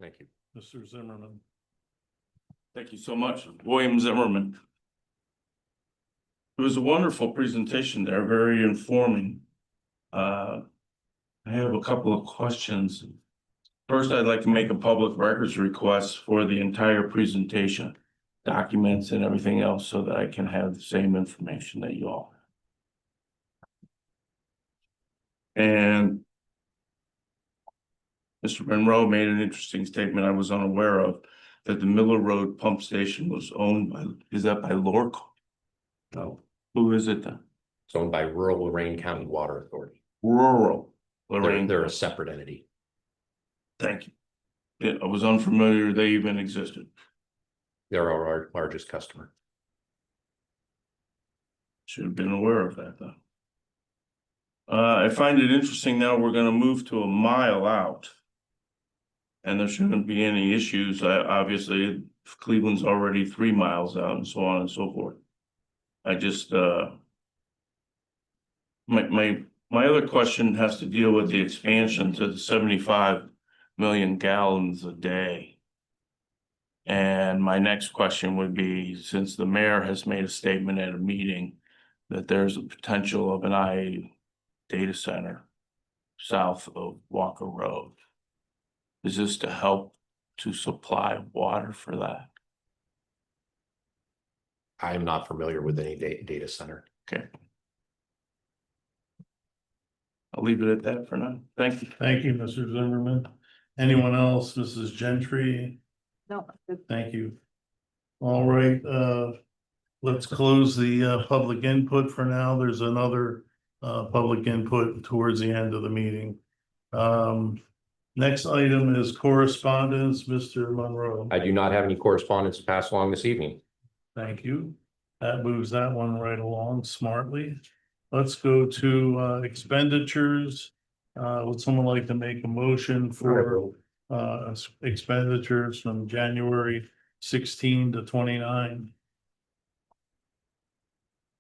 Thank you. Mr. Zimmerman. Thank you so much, William Zimmerman. It was a wonderful presentation there, very informing. I have a couple of questions. First, I'd like to make a public records request for the entire presentation, documents and everything else, so that I can have the same information that you all have. And Mr. Monroe made an interesting statement I was unaware of, that the Miller Road pump station was owned by, is that by Lorco? No, Who is it then? it's owned by Rural Lorraine County Water Authority. Rural Lorraine. They're a separate entity. Thank you. Yeah, I was unfamiliar they even existed. They're our largest customer. Should have been aware of that though. I find it interesting now we're gonna move to a mile out. And there shouldn't be any issues. Obviously, Cleveland's already 3 miles out and so on and so forth. I just, my other question has to deal with the expansion to the 75 million gallons a day. And my next question would be, since the mayor has made a statement at a meeting that there's a potential of an IA data center south of Walker Road. Is this to help to supply water for that? I am not familiar with any data center. Okay. I'll leave it at that for now. Thank you. Thank you, Mr. Zimmerman. Anyone else? Mrs. Gentry? No. Thank you. All right, let's close the public input for now. There's another public input towards the end of the meeting. Next item is correspondence, Mr. Monroe. I do not have any correspondence to pass along this evening. Thank you. That moves that one right along smartly. Let's go to expenditures. Would someone like to make a motion for expenditures from January 16 to 29?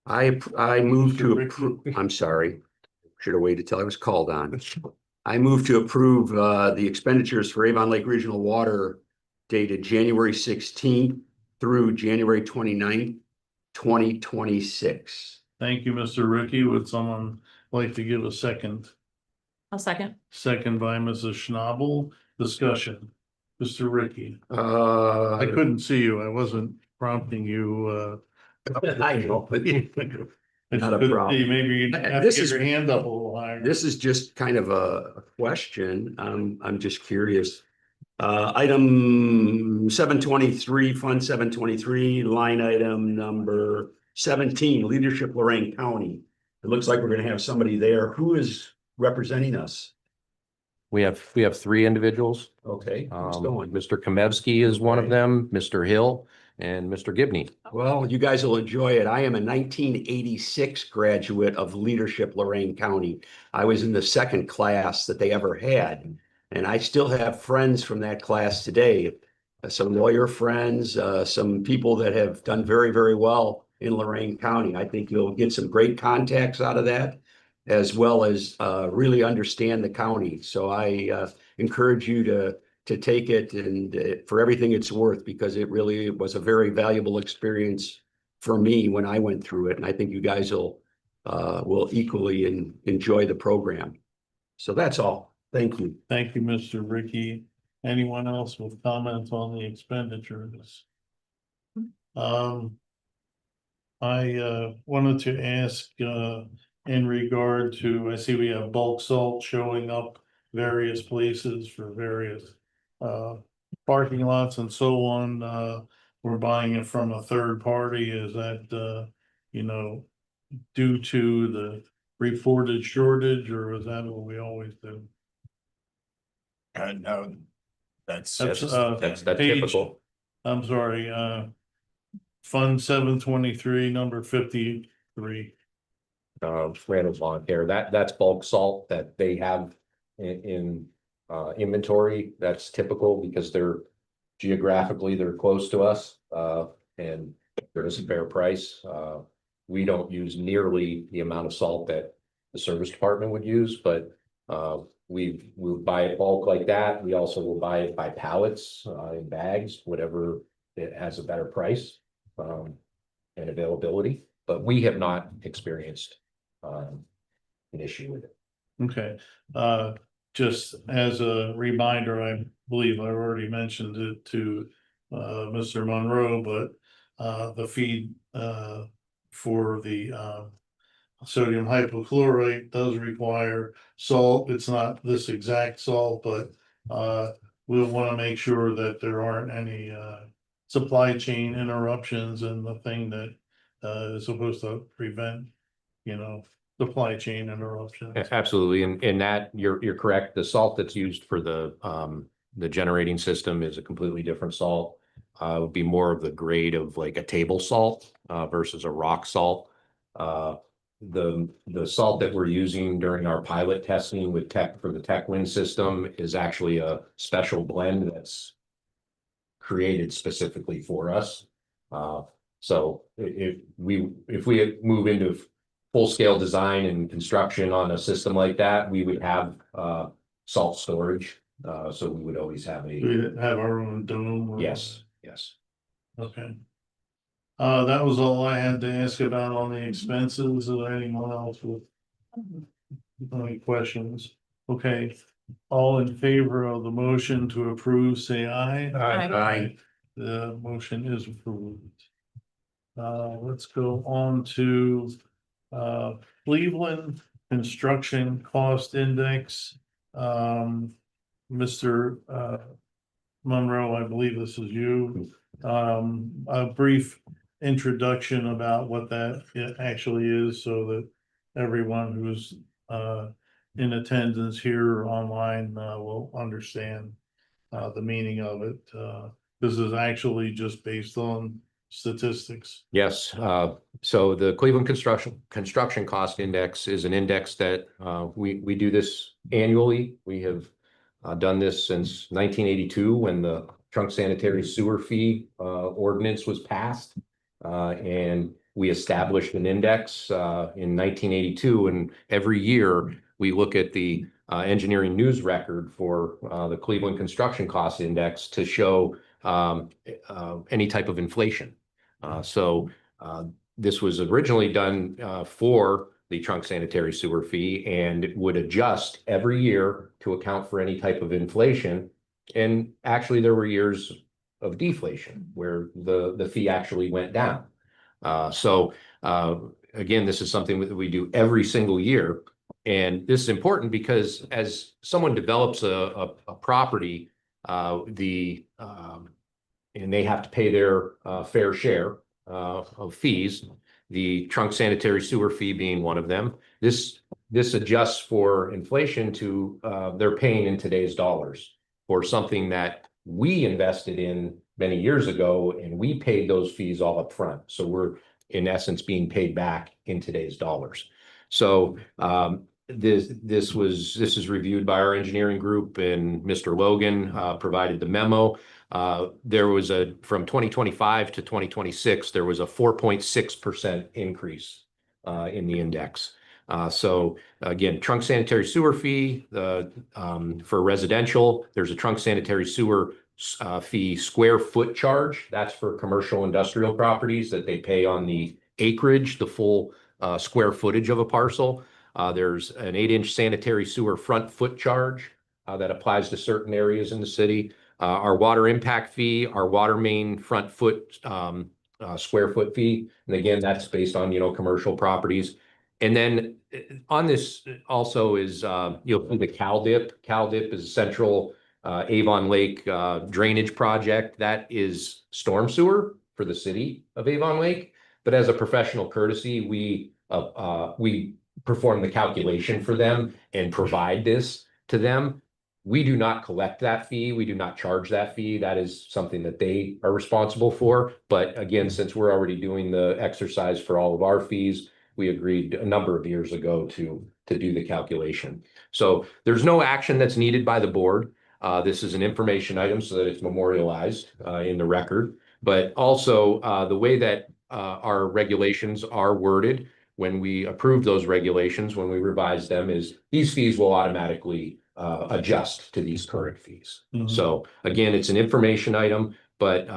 I move to Mr. Ricky. approve, I'm sorry, should have waited till I was called on. I move to approve the expenditures for Avon Lake Regional Water dated January 16th through January 29th, 2026. Thank you, Mr. Ricky. Would someone like to give a second? A second. Second by Mrs. Schnabel. Discussion. Mr. Ricky. I I couldn't see you. I wasn't prompting you. I know, but Not a Maybe problem. you have to This get is- your hand up a little higher. this is just kind of a question. I'm just curious. Item 723, Fund 723, line item number 17, Leadership Lorraine County. It looks like we're gonna have somebody there. Who is representing us? We have 3 individuals. Okay, who's going? Mr. Komevsky is one of Okay. them, Mr. Hill, and Mr. Gibney. Well, you guys will enjoy it. I am a 1986 graduate of Leadership Lorraine County. I was in the second class that they ever had. And I still have friends from that class today. Some lawyer friends, some people that have done very, very well in Lorraine County. I think you'll get some great contacts out of that, as well as really understand the county. So I encourage you to take it and for everything it's worth, because it really was a very valuable experience for me when I went through it. And I think you guys will equally enjoy the program. So that's all. Thank you. Thank you, Mr. Ricky. Anyone else with comments on the expenditures? I wanted to ask in regard to, I see we have bulk salt showing up various places for various parking lots and so on. We're buying it from a third party. Is that due to the reported shortage, or is that what we always do? No, that's That's Page- typical. I'm sorry, Fund 723, number 53. Randall's Lawn Care, that's bulk salt that they have in inventory. That's typical because they're close to us, and there is a fair price. We don't use nearly the amount of salt that the service department would use, but we'll buy it bulk like that. We also will buy it by pallets, in bags, whatever it has a better price, and availability, but we have not experienced, an issue with it. Okay, just as a reminder, I believe I've already mentioned it to Mr. Monroe, but the feed for the sodium hypochlorite does require salt. It's not this exact salt, but we'll want to make sure that there aren't any supply chain interruptions, and the thing that is supposed to prevent, supply chain interruptions. Absolutely, and that, you're correct. The salt that's used for the generating system is a completely different salt. It would be more of the grade of like a table salt, versus a rock salt. The salt that we're using during our pilot testing with for the TechWin system is actually a special blend that's created specifically for us. So if we move into full-scale design and construction on a system like that, we would have salt storage. So we would always have We a, have our own dome. yes. Okay. That was all I had to ask about on the expenses. Is there anyone else with any questions? Okay, all in favor of the motion to approve, say aye. Aye. The motion is approved. Let's go on to Cleveland Construction Cost Index. Mr. Monroe, I believe this is you. A brief introduction about what that actually is, so that everyone who's in attendance here or online will understand the meaning of it. This is actually just based on statistics. Yes, so the Cleveland Construction Cost Index is an index that we do this annually. We have done this since 1982, when the trunk sanitary sewer fee ordinance was passed. And we established an index in 1982, and every year we look at the engineering news record for the Cleveland Construction Cost Index to show any type of inflation. So this was originally done for the trunk sanitary sewer fee, and it would adjust every year to account for any type of inflation. And actually, there were years of deflation where the fee actually went down. So again, this is something that we do every single year. And this is important because as someone develops a property, and they have to pay their fair share of fees, the trunk sanitary sewer fee being one of them. This adjusts for inflation to they're paying in today's dollars for something that we invested in many years ago, and we paid those fees all up front. So we're in essence being paid back in today's dollars. So this is reviewed by our engineering group, and Mr. Logan provided the memo. There was from 2025 to 2026, there was a 4.6% increase in the index. So again, trunk sanitary sewer fee, for residential, there's a trunk sanitary sewer fee square foot charge. That's for commercial industrial properties that they pay on the acreage, the full square footage of a parcel. There's an 8-inch sanitary sewer front foot charge that applies to certain areas in the city. Our water impact fee, our water main front foot square foot fee. And again, that's based on, commercial properties. And then on this also is, you'll see the CalDIP. CalDIP is a central Avon Lake drainage project. That is storm sewer for the city of Avon Lake. But as a professional courtesy, we perform the calculation for them and provide this to them. We do not collect that fee. We do not charge that fee. That is something that they are responsible for. But again, since we're already doing the exercise for all of our fees, we agreed a number of years ago to do the calculation. So there's no action that's needed by the board. This is an information item so that it's memorialized in the record. But also the way that our regulations are worded when we approve those regulations, when we revise them, is these fees will automatically adjust to these current fees. Mhm. So again, it's an information item, but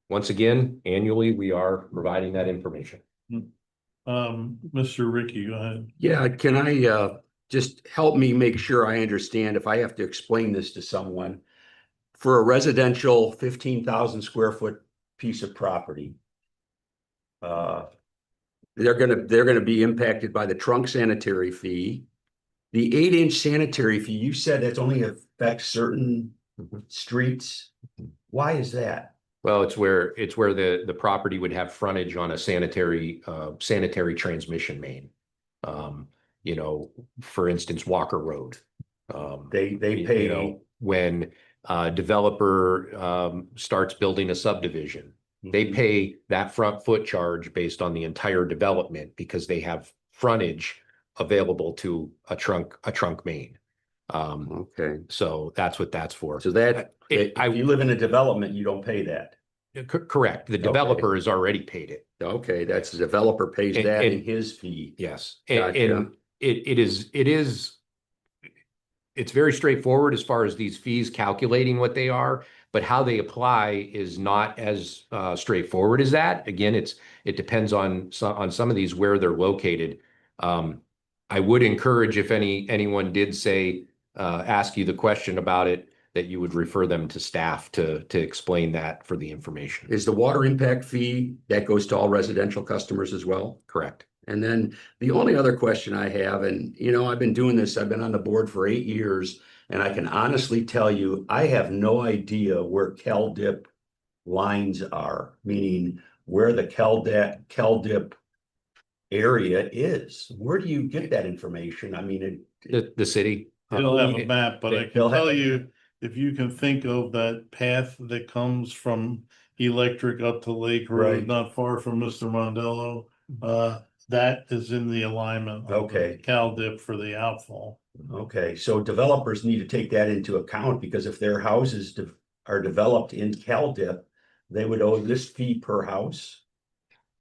once again, annually, we are providing that information. Mr. Ricky, go ahead. Yeah, can I just help me make sure I understand if I have to explain this to someone? For a residential 15,000 square foot piece of property, they're gonna be impacted by the trunk sanitary fee. The 8-inch sanitary fee, you said that's only affects certain streets. Why is that? Well, it's where the property would have frontage on a sanitary transmission main. You know, for instance, Walker Road. They You pay, know, when a developer starts building a subdivision, they pay that front foot charge based on the entire development because they have frontage available to a trunk main. okay, So that's what that's for. so that, if I- you live in a development, you don't pay that. Correct. The developer has already paid it. Okay, that's the developer pays And- that in and- his fee. Yes. Gotcha. And it's very straightforward as far as these fees calculating what they are, but how they apply is not as straightforward as that. Again, it depends on some of these where they're located. I would encourage if anyone did say ask you the question about it, that you would refer them to staff to explain that for the information. Is the water impact fee, that goes to all residential customers as well? Correct. And then the only other question I have, and you know, I've been doing this, I've been on the board for 8 years, and I can honestly tell you, I have no idea where CalDIP lines are, meaning where the CalDIP area is. Where do you get that information? I mean, The city. They don't have a map, but I can They'll have- tell you, if you can think of that path that comes from Electric up to Lake Road, Right. not far from Mr. Mondello, that is in the alignment of the Okay. CalDIP for the outfall. Okay, so developers need to take that into account because if their houses are developed in CalDIP, they would owe this fee per house.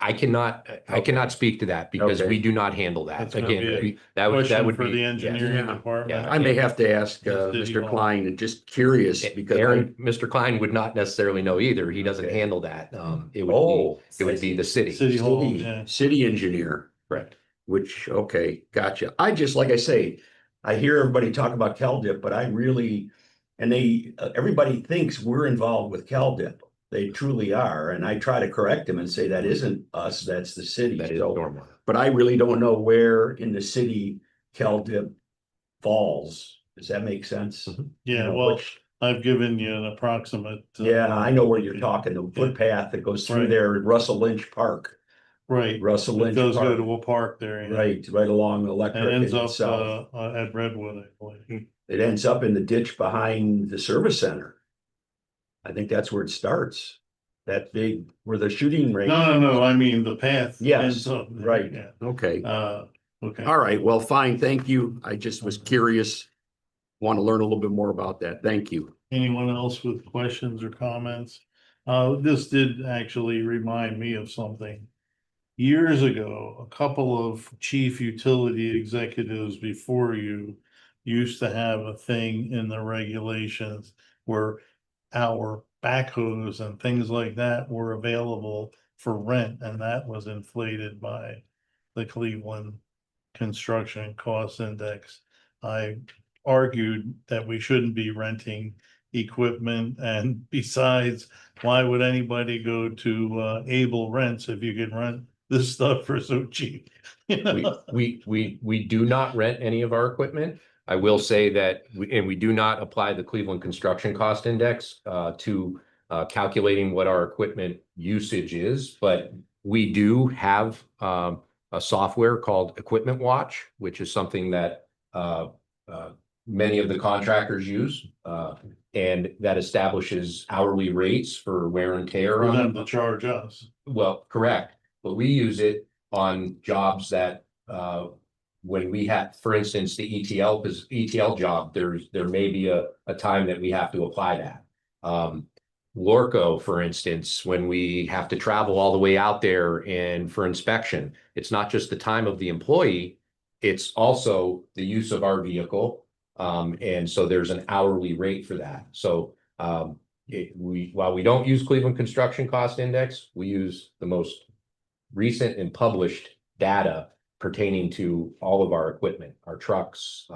I cannot speak to that because Okay. we do not handle that. That's gonna be a Again, that Question would for be the yes. engineering Yeah. department. I may have to ask The city Mr. hall. Klein, and just curious because Aaron, Mr. Klein would not necessarily know either. He doesn't Okay. handle that. It Oh, would be the city. City hall, yeah. city engineer, Correct. which, okay, gotcha. I just, like I say, I hear everybody talk about CalDIP, but I really, and everybody thinks we're involved with CalDIP. They truly are, and I try to correct them and say that isn't us, that's the city. That is So, normal. but I really don't know where in the city CalDIP falls. Does that make sense? Mhm. Yeah, You know, well, which- I've given you an approximate. Yeah, I know where you're talking, the footpath that goes through Right. there, Russell Lynch Park, Right, Russell it Lynch does go Park. to a park there. yeah. Right along Electric And and ends up south. at Redwood, I believe. It ends up in the ditch behind the service center. I think that's where it starts. That big, where the shooting range. No, I mean, the path. Yes, ends up there, right. Yeah, Okay, okay. all right, well, fine, thank you. I just was curious. Want to learn a little bit more about that. Thank you. Anyone else with questions or comments? This did actually remind me of something. Years ago, a couple of chief utility executives before you used to have a thing in the regulations where our backhoes and things like that were available for rent, and that was inflated by the Cleveland Construction Cost Index. I argued that we shouldn't be renting equipment, and besides, why would anybody go to Able Rents if you could rent this stuff for so cheap? You know? We do not rent any of our equipment. I will say that, we do not apply the Cleveland Construction Cost Index to calculating what our equipment usage is, but we do have a software called Equipment Watch, which is something that many of the contractors use, and that establishes hourly rates for wear and tear For on them them. to charge us. Well, correct, but we use it on jobs that when we have, for instance, the ETL job, there may be a time that we have to apply that. Lorco, for instance, when we have to travel all the way out there and for inspection, it's not just the time of the employee, it's also the use of our vehicle And so there's an hourly rate for that. So while we don't use Cleveland Construction Cost Index, we use the most recent and published data pertaining to all of our equipment, our trucks,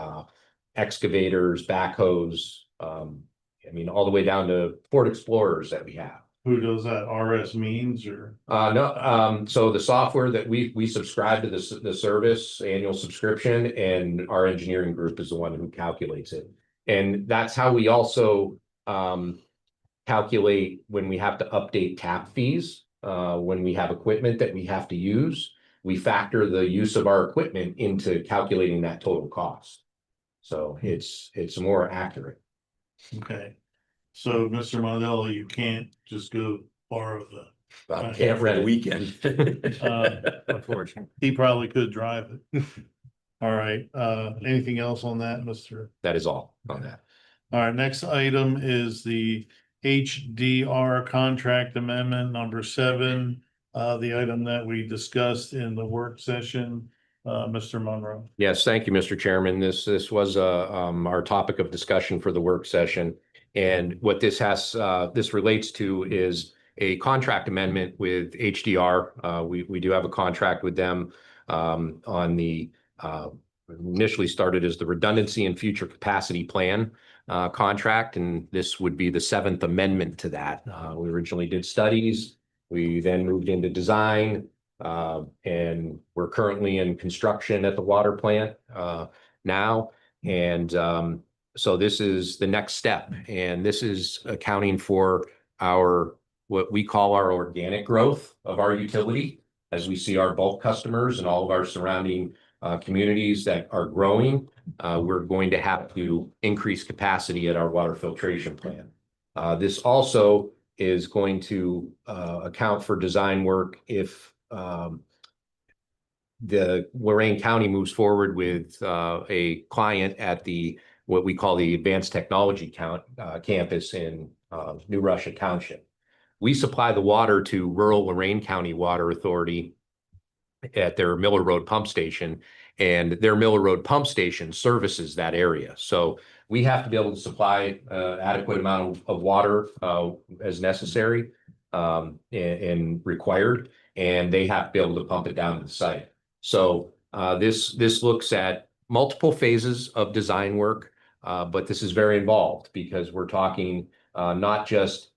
excavators, backhoes, I mean, all the way down to Ford Explorers that we have. Who does that? RS Means or? No, so the software that we subscribe to the service annual subscription, and our engineering group is the one who calculates it. And that's how we also calculate when we have to update tap fees, when we have equipment that we have to use, we factor the use of our equipment into calculating that total cost. So it's more accurate. Okay. So Mr. Modell, you can't just go borrow the, Can't rent a it. weekend. Unfortunately. he probably could drive it. All right, anything else on that, Mr.? That is all on that. All right, next item is the HDR contract amendment number 7. The item that we discussed in the work session, Mr. Monroe. Yes, thank you, Mr. Chairman. This was our topic of discussion for the work session. And what this relates to is a contract amendment with HDR. We do have a contract with them on the initially started as the Redundancy and Future Capacity Plan contract, and this would be the 7th amendment to that. We originally did studies. We then moved into design, and we're currently in construction at the water plant now. And so this is the next step, and this is accounting for what we call our organic growth of our utility, as we see our bulk customers and all of our surrounding communities that are growing. We're going to have to increase capacity at our water filtration plant. This also is going to account for design work if the Lorain County moves forward with a client at what we call the Advanced Technology campus in New Russia Township. We supply the water to rural Lorain County Water Authority at their Miller Road pump station, and their Miller Road pump station services that area. So we have to be able to supply adequate amount of water as necessary and required, and they have to be able to pump it down to the site. So this looks at multiple phases of design work, but this is very involved because we're talking not just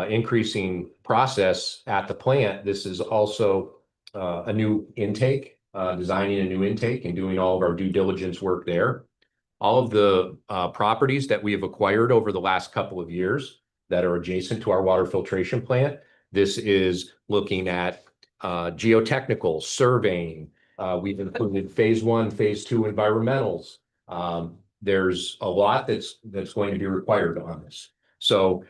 increasing process at the plant. This is also a new intake, designing a new intake and doing all of our due diligence work there. All of the properties that we have acquired over the last couple of years that are adjacent to our water filtration plant, this is looking at geotechnical surveying. We've included phase 1, phase 2 environmentals. There's a lot that's going to be required on this. So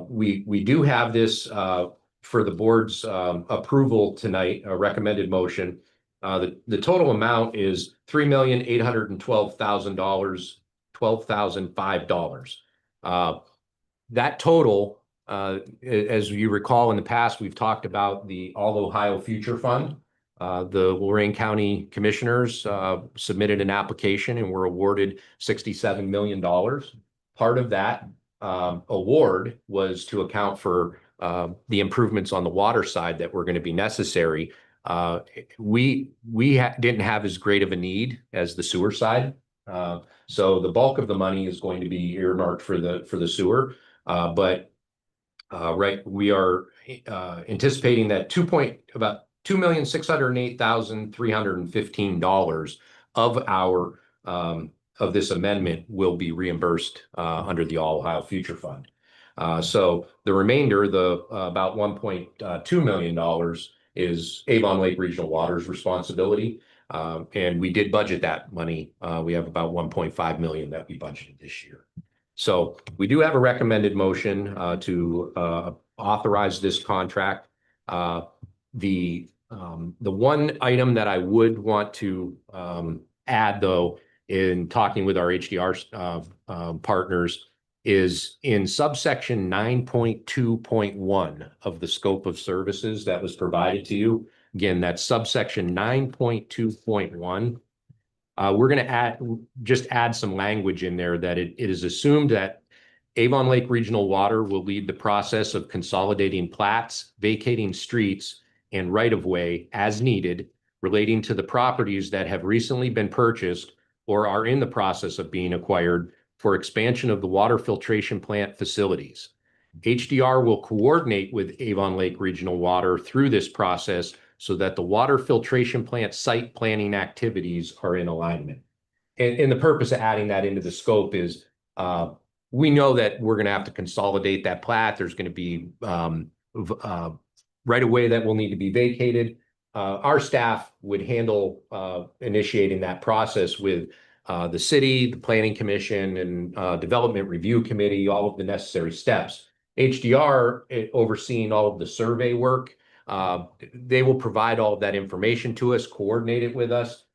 we do have this for the board's approval tonight, a recommended motion. The total amount is $3,812,005. That total, as you recall, in the past, we've talked about the All Ohio Future Fund. The Lorain County Commissioners submitted an application and were awarded $67 million. Part of that award was to account for the improvements on the water side that were going to be necessary. We didn't have as great of a need as the sewer side. So the bulk of the money is going to be earmarked for the sewer. But we are anticipating that about $2,608,315 of this amendment will be reimbursed under the All Ohio Future Fund. So the remainder, about $1.2 million, is Avon Lake Regional Water's responsibility. And we did budget that money. We have about $1.5 million that we budgeted this year. So we do have a recommended motion to authorize this contract. The one item that I would want to add, though, in talking with our HDR partners, is in subsection 9.2.1 of the scope of services that was provided to you. Again, that's subsection 9.2.1. We're going to just add some language in there that it is assumed that Avon Lake Regional Water will lead the process of consolidating plats, vacating streets, and right-of-way as needed relating to the properties that have recently been purchased or are in the process of being acquired for expansion of the water filtration plant facilities. HDR will coordinate with Avon Lake Regional Water through this process so that the water filtration plant site planning activities are in alignment. And the purpose of adding that into the scope is we know that we're going to have to consolidate that plat. There's going to be right away that will need to be vacated. Our staff would handle initiating that process with the city, the planning commission, and development review committee, all of the necessary steps. HDR overseeing all of the survey work. They will provide all of that information to us, coordinate it with us.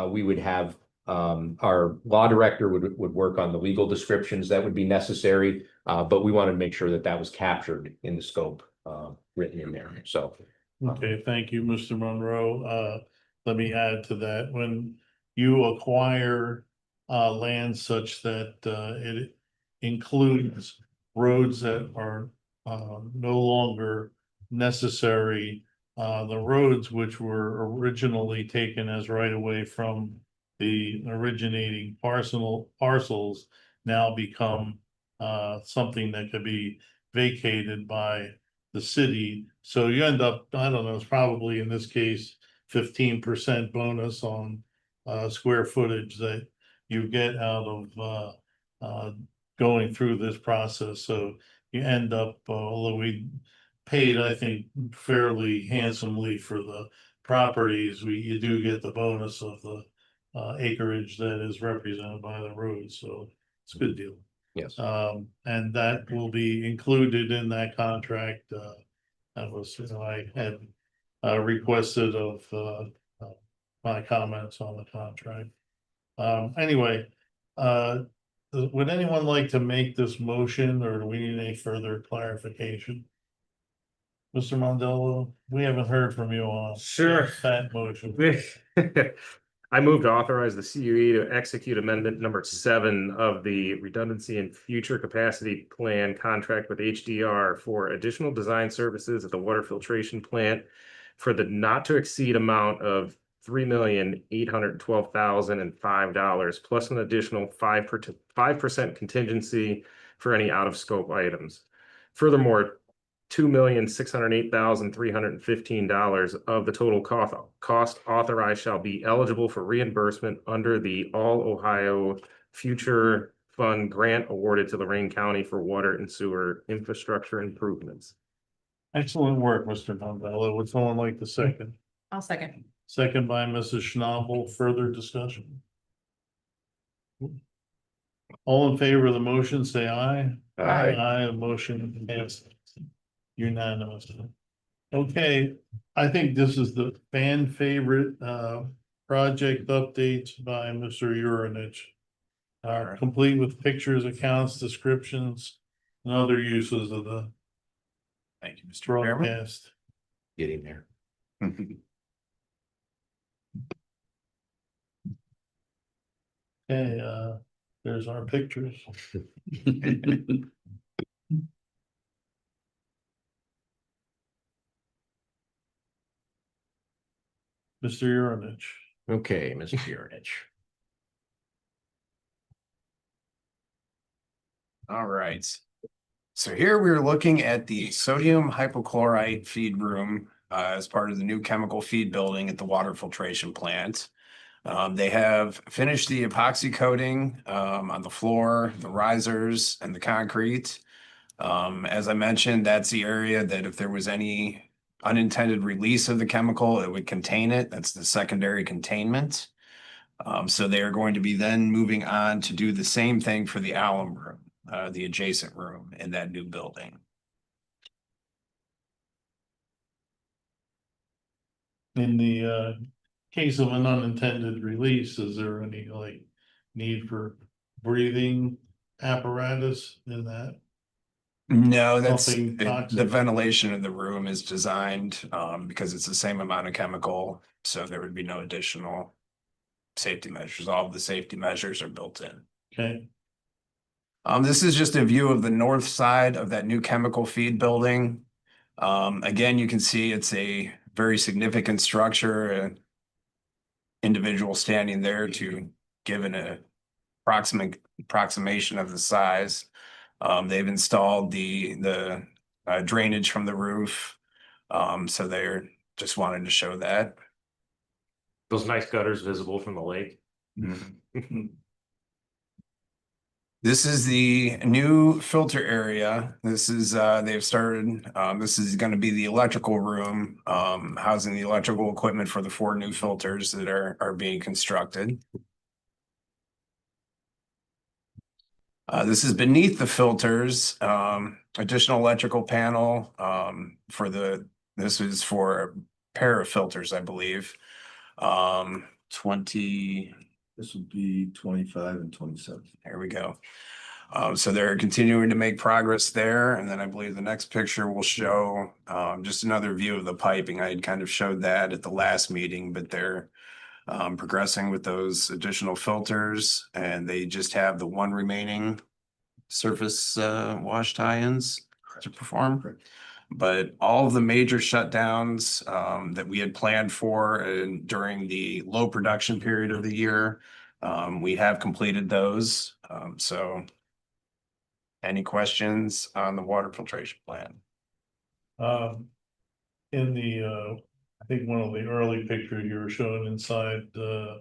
We would have our law director would work on the legal descriptions that would be necessary, but we wanted to make sure that that was captured in the scope written in there. So, Okay, thank you, Mr. Monroe. Let me add to that. When you acquire land such that it includes roads that are no longer necessary, the roads which were originally taken as right away from the originating parcels now become something that could be vacated by the city. So you end up, I don't know, it's probably in this case 15% bonus on square footage that you get out of going through this process. So you end up, although we paid, I think, fairly handsomely for the properties, you do get the bonus of the acreage that is represented by the road. So it's a good deal. yes. And that will be included in that contract. That was, I had requested of my comments on the contract. Anyway, would anyone like to make this motion, or do we need any further clarification? Mr. Mondello, we haven't heard from you on Sure. that motion. I move to authorize the CUE to execute amendment number 7 of the redundancy and future capacity plan contract with HDR for additional design services at the water filtration plant for the not to exceed amount of $3,812,005 plus an additional 5% contingency for any out of scope items. Furthermore, $2,608,315 of the total cost authorized shall be eligible for reimbursement under the All Ohio Future Fund grant awarded to Lorraine County for water and sewer infrastructure improvements. Excellent work, Mr. Mondello. Would someone like to second? I'll second. Second by Mrs. Schnabel. Further discussion? All in favor of the motion, say aye. Aye. Aye, motion passes unanimously. Okay, I think this is the fan favorite project updates by Mr. Urinich. Complete with pictures, accounts, descriptions, and other uses of the Thank you, Mr. Chairman. broadcast. Getting there. Okay, there's our pictures. Mr. Urinich. Okay, Mr. Urinich. All right. So here we're looking at the sodium hypochlorite feed room as part of the new chemical feed building at the water filtration plant. They have finished the epoxy coating on the floor, the risers, and the concrete. As I mentioned, that's the area that if there was any unintended release of the chemical, it would contain it. That's the secondary containment. So they are going to be then moving on to do the same thing for the alum room, the adjacent room in that new building. In the case of an unintended release, is there any need for breathing apparatus in that? No, that's Nothing toxic. the ventilation of the room is designed because it's the same amount of chemical, so there would be no additional safety measures. All of the safety measures are built in. Okay, This is just a view of the north side of that new chemical feed building. Again, you can see it's a very significant structure, an individual standing there to give an approximation of the size. They've installed the drainage from the roof. So they're just wanted to show that. Those nice gutters visible from the lake. This is the new filter area. This is, they've started, this is going to be the electrical room, housing the electrical equipment for the 4 new filters that are being constructed. This is beneath the filters, additional electrical panel, this is for a pair of filters, I believe. 20. This would be 25 and 27. There we go. So they're continuing to make progress there. And then I believe the next picture will show just another view of the piping. I had kind of showed that at the last meeting, but they're progressing with those additional filters, and they just have the 1 remaining surface wash tie-ins to perform. But all of the major shutdowns that we had planned for during the low production period of the year, we have completed those. So any questions on the water filtration plan? in the, I think one of the early pictures you were showing inside the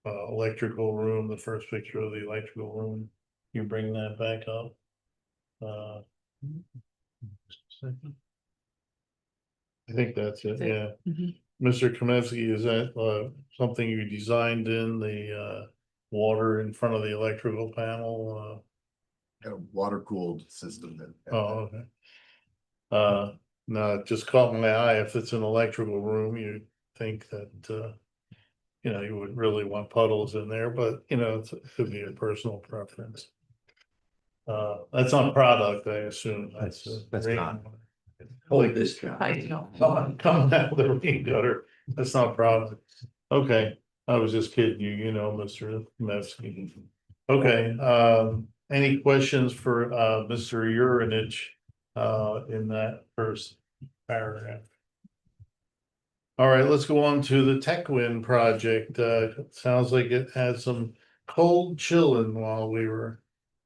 electrical room, the first picture of the electrical room, you bring that back up? Just a second. I think that's it, yeah. Mr. Kemetsky, is that something you designed in the water in front of the electrical panel? A water cooled system that. Oh, okay. No, it just caught my eye. If it's an electrical room, you'd think that you know, you would really want puddles in there, but you know, it could be a personal preference. That's not product, I assume. That's rain not. water. Hold this down. Coming out of the rain gutter. That's not product. Okay, I was just kidding you, you know, Mr. Mevsky. Okay, any questions for Mr. Urinich in that first paragraph? All right, let's go on to the TechWin project. Sounds like it had some cold chilling while we were.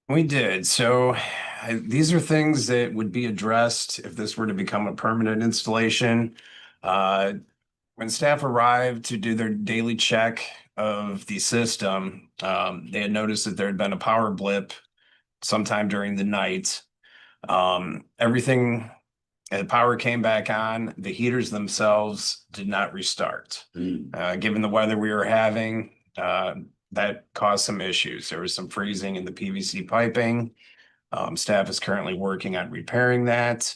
We did. So these are things that would be addressed if this were to become a permanent installation. When staff arrived to do their daily check of the system, they had noticed that there had been a power blip sometime during the night. Everything, the power came back on, the heaters themselves did not restart. Given the weather we were having, that caused some issues. There was some freezing in the PVC piping. Staff is currently working on repairing that.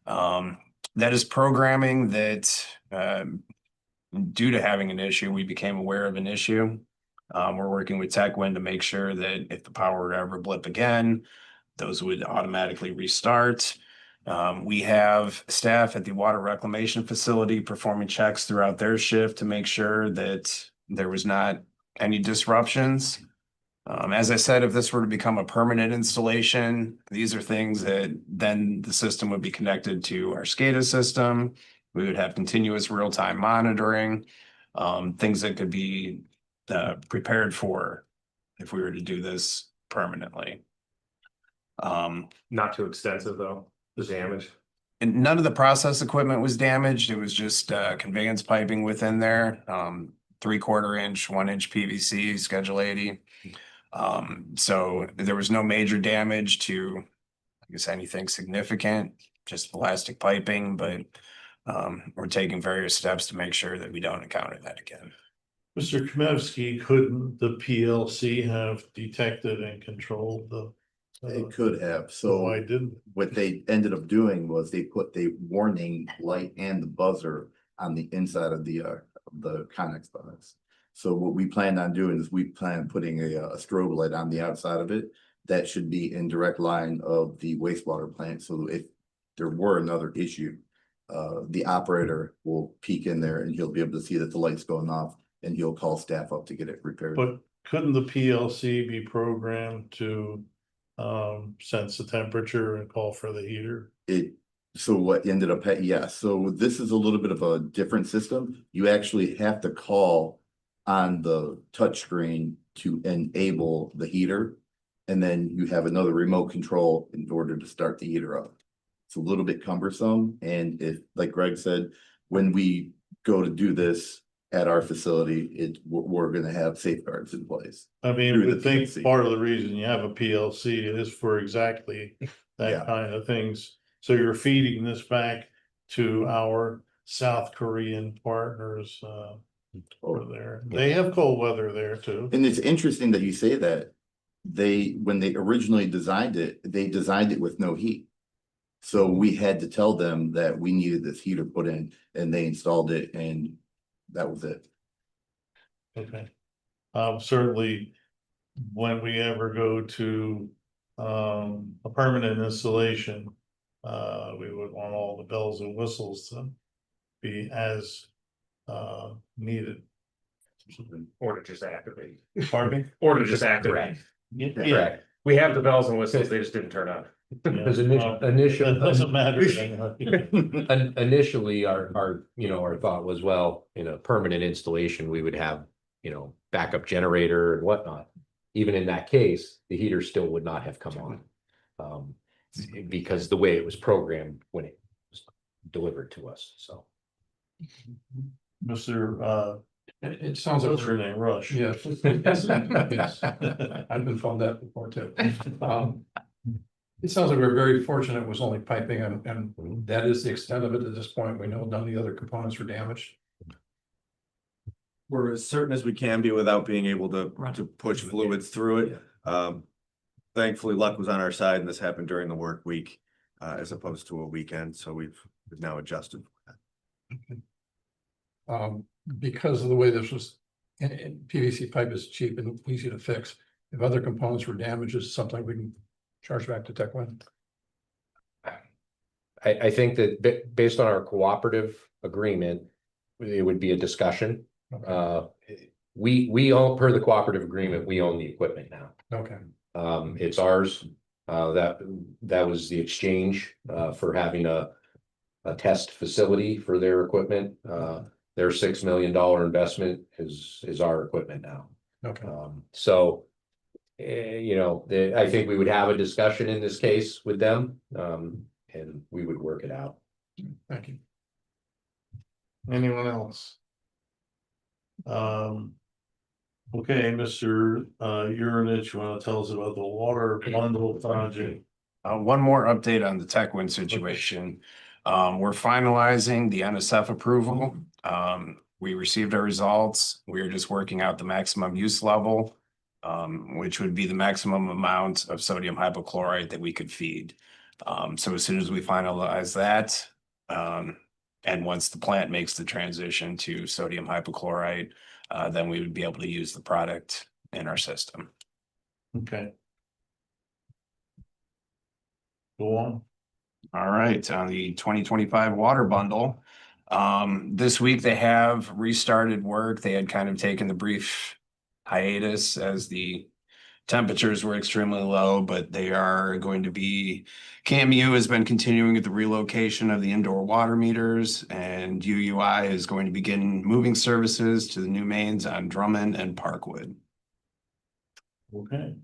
That is programming that, due to having an issue, we became aware of an issue. We're working with TechWin to make sure that if the power were to ever blip again, those would automatically restart. We have staff at the water reclamation facility performing checks throughout their shift to make sure that there was not any disruptions. As I said, if this were to become a permanent installation, these are things that then the system would be connected to our SCADA system. We would have continuous real-time monitoring, things that could be prepared for if we were to do this permanently. Not too extensive though, the damage. And none of the process equipment was damaged. It was just conveyance piping within there, 3/4 inch, 1 inch PVC, Schedule 80. So there was no major damage to, I guess, anything significant, just plastic piping, but we're taking various steps to make sure that we don't encounter that again. Mr. Kmevsky, couldn't the PLC have detected and controlled the? They could have, So so why didn't? what they ended up doing was they put the warning light and the buzzer on the inside of the Connex box. So what we planned on doing is we plan on putting a strobe light on the outside of it. That should be in direct line of the wastewater plant, so if there were another issue, the operator will peek in there and he'll be able to see that the light's going off and he'll call staff up to get it repaired. But couldn't the PLC be programmed to sense the temperature and call for the heater? So what ended up, so this is a little bit of a different system. You actually have to call on the touchscreen to enable the heater. And then you have another remote control in order to start the heater up. It's a little bit cumbersome, and if, like Greg said, when we go to do this at our facility, we're gonna have safeguards in place. I mean, Through I the think PLC. part of the reason you have a PLC is for exactly Yeah. that kind of things. So you're feeding this back to our South Korean partners over there. They have cold weather there too. And it's interesting that you say that. When they originally designed it, they designed it with no heat. So we had to tell them that we needed this heater put in, and they installed it, and that was it. Okay. Certainly, when we ever go to a permanent installation, we would want all the bells and whistles to be as needed. Or to just activate. Pardon me? Or to just activate. Yeah, Correct. We have the bells and whistles, they just didn't turn on. Because That doesn't matter. initially, our, our thought was, well, in a permanent installation, we would have, backup generator and whatnot. Even in that case, the heater still would not have come on. Because the way it was programmed when it was delivered to us, so. Mr. It sounds like What's your name? Rush. Yes. Yes. I've been phoned that before too. It sounds like we're very fortunate it was only piping and that is the extent of it at this point. We know none of the other components were damaged. We're as certain as we can be without being able to push fluids through it. Thankfully, luck was on our side and this happened during the work week as opposed to a weekend, so we've now adjusted. Because of the way this was, and PVC pipe is cheap and easy to fix. If other components were damaged, it's something we can charge back to TechWin. I think that based on our cooperative agreement, it would be a discussion. We own, per the cooperative agreement, we own the equipment now. Okay. It's ours. That was the exchange for having a test facility for their equipment. Their $6 million investment is our equipment now. Okay. So, I think we would have a discussion in this case with them, and we would work it out. Thank you. Anyone else? Okay, Mr. Urinich, you want to tell us about the water bundle project? One more update on the TechWin situation. We're finalizing the NSF approval. We received our results. We are just working out the maximum use level, which would be the maximum amount of sodium hypochlorite that we could feed. So as soon as we finalize that, and once the plant makes the transition to sodium hypochlorite, then we would be able to use the product in our system. Okay. Go on. All right, on the 2025 water bundle. This week they have restarted work. They had kind of taken the brief hiatus as the temperatures were extremely low, but they are going to be, CAMU has been continuing with the relocation of the indoor water meters, and UUI is going to begin moving services to the new mains on Drummond and Parkwood. Okay.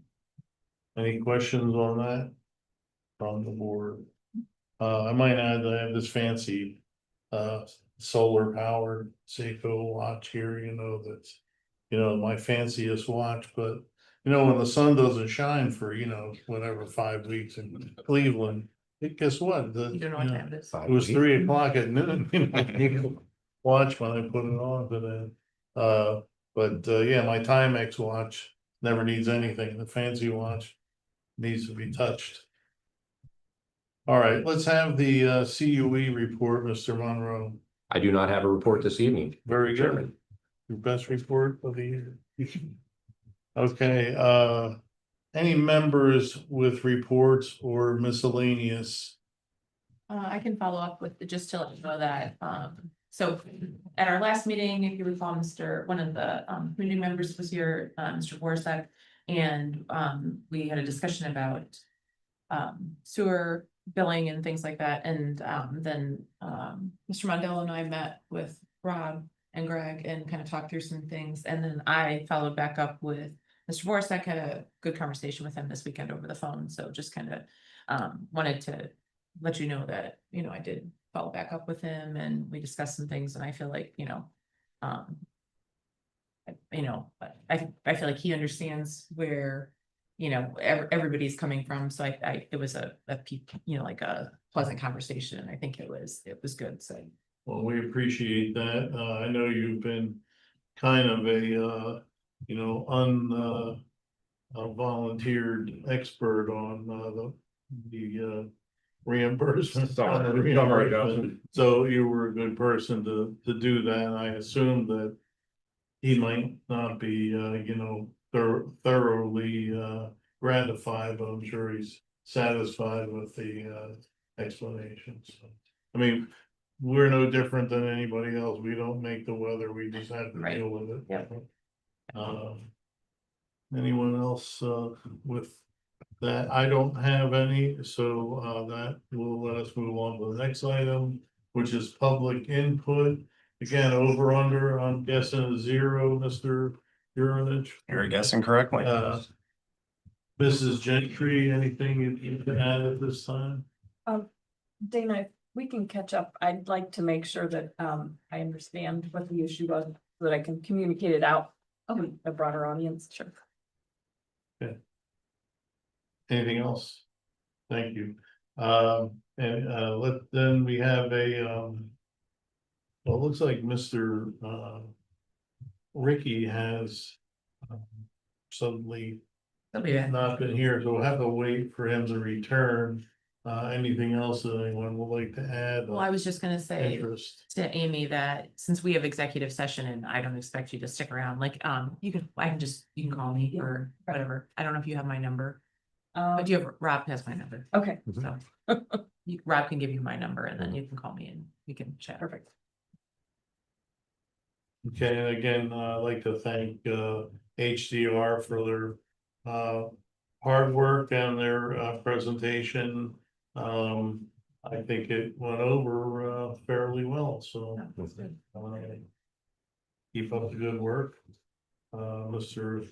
Any questions on that from the board? I might add that I have this fancy solar powered Seiko watch here, that's my fanciest watch, but when the sun doesn't shine for whatever 5 weeks in Cleveland, guess what? You don't know what time it is. It was 3 o'clock at noon, watch when I put it on today. Yeah, my Timex watch never needs anything. The fancy watch needs to be touched. All right, let's have the CUE report, Mr. Monroe. I do not have a report this evening. Very good. Chairman. Your best report of the year. Okay, any members with reports or miscellaneous? I can follow up with just to let you know that So at our last meeting, if you recall, one of the community members was here, Mr. Borsak. And we had a discussion about sewer billing and things like that. And then Mr. Mondell and I met with Rob and Greg and kind of talked through some things. And then I followed back up with Mr. Borsak, had a good conversation with him this weekend over the phone. So just kind of wanted to let you know that, you know, I did follow back up with him and we discussed some things. And I feel like, you know, I feel like he understands where, you know, everybody's coming from. So it was a you know, like a pleasant conversation. And I think it was good. So. Well, we appreciate that. I know you've been kind of a, you know, volunteered expert on the reimbursement. Summer adjustment. So you were a good person to do that. I assume that he might not be, you know, thoroughly gratified, but I'm sure he's satisfied with the explanations. I mean, we're no different than anybody else. We don't make the weather. We just have to Right. deal with it. Yep. Anyone else with that? I don't have any, so that will let us move on to the next item, which is public input. Again, over under, I'm guessing a 0, Mr. Urinich. You're guessing correctly. Mrs. Gentry, anything you can add at this time? Dana, if we can catch up, I'd like to make sure that I understand what the issue was so that I can communicate it out to a broader audience. Sure. Okay. Anything else? Thank you. Then we have a well, it looks like Mr. Ricky has suddenly not been here, so we'll have to wait for him to return. Anything else that anyone would like to add? Well, I was just gonna say Interest. to Amy that since we have executive session and I don't expect you to stick around, like, you can call me or whatever. I don't know if you have my number, but Rob has my number. Okay, So Rob can give you my number and then you can call me and we can chat. perfect. Okay, and again, I'd like to thank HDR for their hard work and their presentation. I think it went over fairly well, so keep up the good work. Mr.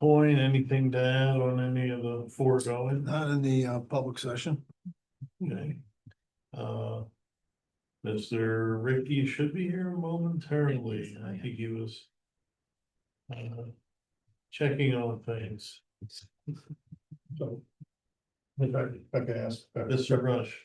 Point, anything to add on any of the foregoing? Not in the public session. Okay. Mr. Ricky should be here momentarily. I think he was checking on things. So, if I could ask. Mr. Rush.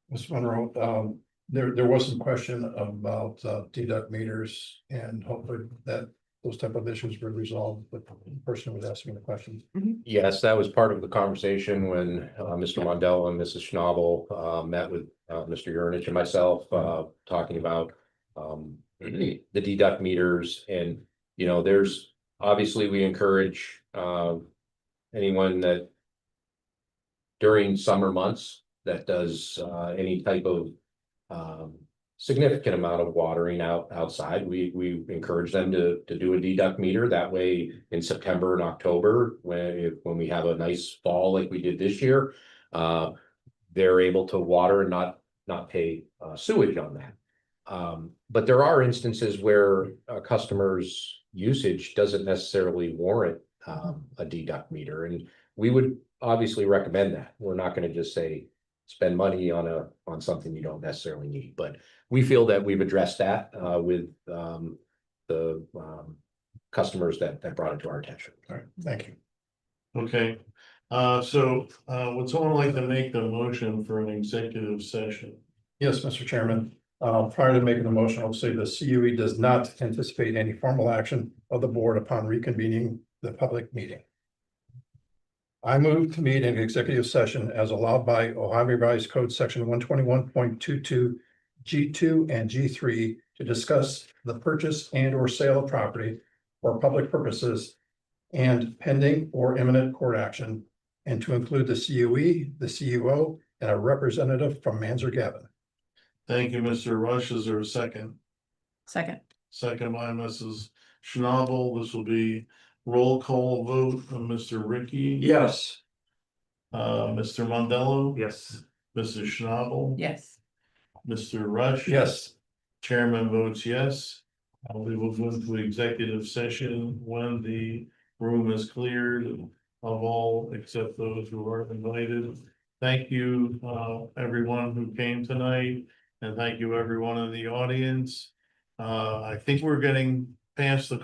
Ms. Monroe, there was some question about deduct meters and hopefully that those type of issues were resolved with the person who was asking the questions. Yes, that was part of the conversation when Mr. Mondell and Mrs. Schnabel met with Mr. Urinich and myself, talking about the deduct meters. And, you know, there's obviously we encourage anyone that during summer months that does any type of significant amount of watering outside, we encourage them to do a deduct meter. That way in September and October, when we have a nice fall like we did this year, they're able to water and not pay sewage on that. But there are instances where a customer's usage doesn't necessarily warrant a deduct meter, and we would obviously recommend that. We're not going to just say spend money on something you don't necessarily need, but we feel that we've addressed that with the customers that brought it to our attention. All right, thank you. Okay, so would someone like to make the motion for an executive session? Yes, Mr. Chairman, prior to making the motion, I'll say the CUE does not anticipate any formal action of the board upon reconvening the public meeting. I move to meet in executive session as allowed by Ohio Revised Code Section 121.22 G2 and G3 to discuss the purchase and or sale of property for public purposes and pending or imminent court action, and to include the CUE, the CUO, and a representative from Manzer Gavin. Thank you, Mr. Rush. Is there a second? Second. Second by Mrs. Schnabel. This will be roll call vote from Mr. Ricky. Yes. Mr. Mondello. Yes. Mrs. Schnabel. Yes. Mr. Rush. Yes. Chairman votes yes. We will go into executive session when the room is cleared of all except those who are invited. Thank you, everyone who came tonight, and thank you everyone in the audience. I think we're getting past the